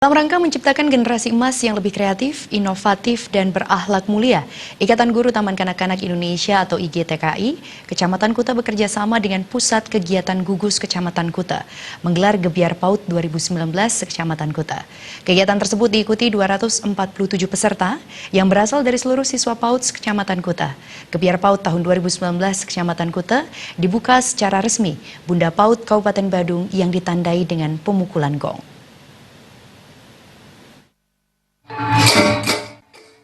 Dalam rangka menciptakan generasi emas yang lebih kreatif, inovatif, dan berakhlak mulia, Ikatan Guru Taman Kanak-Kanak Indonesia atau IGTKI, Kecamatan Kuta bekerja sama dengan Pusat Kegiatan Gugus Kecamatan Kuta, menggelar Gebiar PAUD 2019 Kecamatan Kuta. Kegiatan tersebut diikuti 247 peserta yang berasal dari seluruh siswa PAUD Kecamatan Kuta. Gebiar PAUD tahun 2019 Kecamatan Kuta dibuka secara resmi Bunda PAUD Kabupaten Badung yang ditandai dengan pemukulan gong.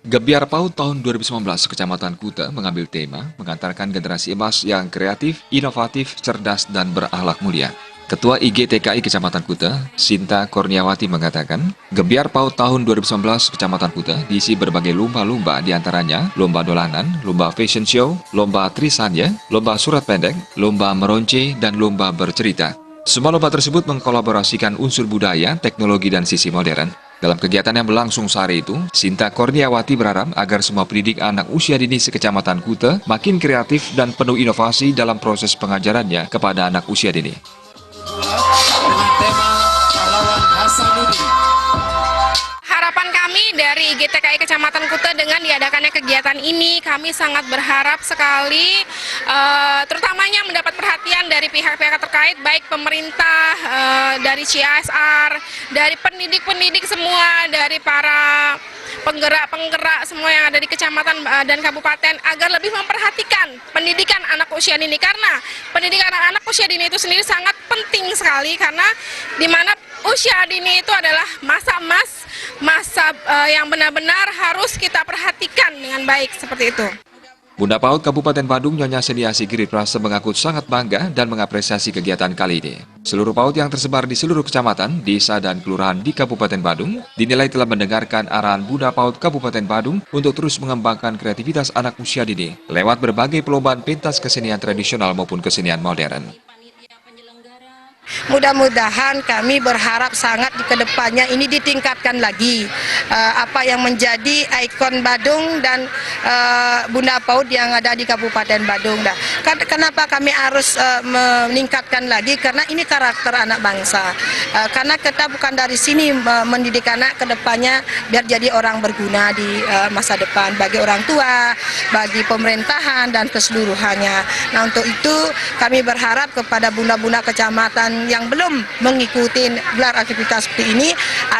Gebiar PAUD tahun 2019 Kecamatan Kuta mengambil tema mengantarkan generasi emas yang kreatif, inovatif, cerdas, dan berakhlak mulia. Ketua IGTKI Kecamatan Kuta, Sinta Kurniawati mengatakan, Gebiar PAUD tahun 2019 Kecamatan Kuta diisi berbagai lomba-lomba diantaranya lomba dolanan, lomba fashion show, lomba trisanya, lomba surat pendek, lomba meronce, dan lomba bercerita. Semua lomba tersebut mengkolaborasikan unsur budaya, teknologi, dan sisi modern. Dalam kegiatan yang berlangsung sehari itu, Sinta Kurniawati berharap agar semua pendidik anak usia dini sekecamatan Kuta makin kreatif dan penuh inovasi dalam proses pengajarannya kepada anak usia dini. Dengan tema pahlawan Hasanuddin. Harapan kami dari IGTKI Kecamatan Kuta dengan diadakannya kegiatan ini, kami sangat berharap sekali, terutamanya mendapat perhatian dari pihak-pihak terkait, baik pemerintah, dari CSR, dari pendidik-pendidik semua, dari para penggerak-penggerak semua yang ada di kecamatan dan kabupaten, agar lebih memperhatikan pendidikan anak usia dini, karena pendidikan anak usia dini itu sendiri sangat penting sekali, karena di mana usia dini itu adalah masa emas, masa yang benar-benar harus kita perhatikan dengan baik seperti itu. Bunda PAUD Kabupaten Badung Nyonya Sediasi Giriprasa mengaku sangat bangga dan mengapresiasi kegiatan kali ini. Seluruh PAUD yang tersebar di seluruh kecamatan, desa, dan kelurahan di Kabupaten Badung dinilai telah mendengarkan arahan Bunda PAUD Kabupaten Badung untuk terus mengembangkan kreativitas anak usia dini lewat berbagai perlombaan pentas kesenian tradisional maupun kesenian modern. Mudah-mudahan kami berharap sangat di kedepannya ini ditingkatkan lagi, apa yang menjadi ikon Badung dan Bunda PAUD yang ada di Kabupaten Badung. Kenapa kami harus meningkatkan lagi? Karena ini karakter anak bangsa. Karena kita bukan dari sini mendidik anak kedepannya biar jadi orang berguna di masa depan bagi orang tua, bagi pemerintahan dan keseluruhannya. Nah, untuk itu kami berharap kepada bunda-bunda kecamatan yang belum mengikuti gelar aktivitas seperti ini,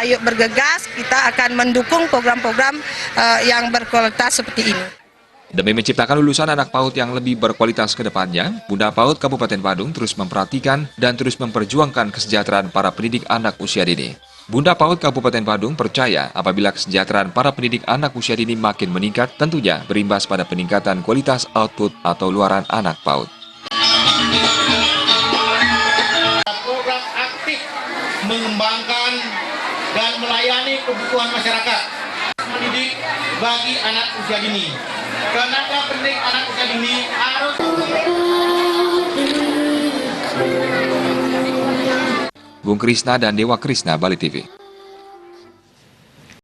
ayo bergegas, kita akan mendukung program-program yang berkualitas seperti ini. Demi menciptakan lulusan anak PAUD yang lebih berkualitas ke depannya, Bunda PAUD Kabupaten Badung terus memperhatikan dan terus memperjuangkan kesejahteraan para pendidik anak usia dini. Bunda PAUD Kabupaten Badung percaya apabila kesejahteraan para pendidik anak usia dini makin meningkat, tentunya berimbas pada peningkatan kualitas output atau luaran anak PAUD. Program aktif mengembangkan dan melayani kebutuhan masyarakat mendidik bagi anak usia dini. Kenapa pendidik anak usia dini harus Bung Krisna dan Dewa Krisna, Bali TV.